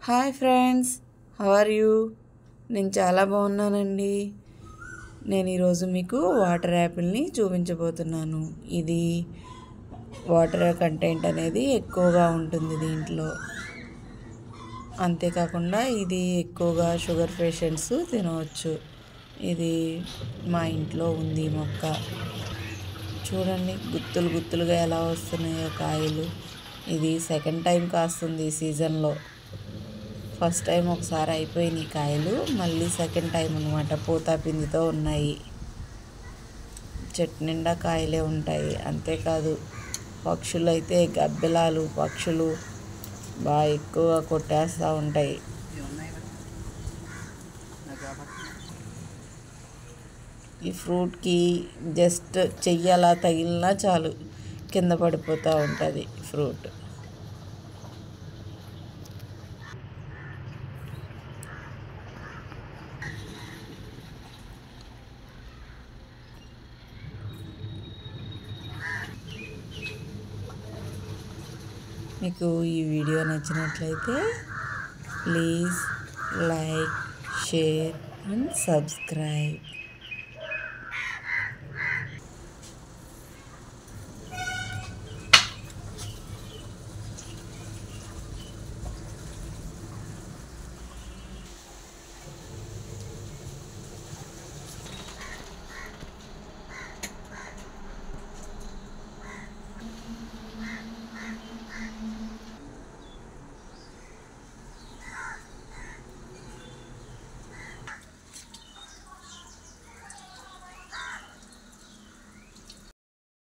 Hi friends, how are you? నేను చాలా బాగున్నానండి. నేను ఈరోజు మీకు వాటర్ యాపిల్ని చూపించబోతున్నాను. ఇది వాటర్ కంటెంట్ అనేది ఎక్కువగా ఉంటుంది దీంట్లో. అంతేకాకుండా ఇది ఎక్కువగా షుగర్ పేషెంట్స్ తినవచ్చు. ఇది మా ఇంట్లో ఉంది మొక్క. చూడండి గుత్తులు గుత్తులుగా ఎలా వస్తున్నాయో కాయలు. ఇది సెకండ్ టైం కాస్తుంది ఈ సీజన్లో. ఫస్ట్ టైం ఒకసారి అయిపోయినాయి కాయలు, మళ్ళీ సెకండ్ టైం అనమాట. పూతా పిండితో ఉన్నాయి. చెట్టు నిండా కాయలే ఉంటాయి. అంతేకాదు పక్షులు అయితే గబ్బిలాలు పక్షులు బాగా ఎక్కువగా కొట్టేస్తూ ఉంటాయి. ఈ ఫ్రూట్కి జస్ట్ చెయ్యి అలా తగిలినా చాలు కింద పడిపోతూ ఉంటుంది ఫ్రూట్. మీకు ఈ వీడియో నచ్చినట్లయితే please like, share and subscribe.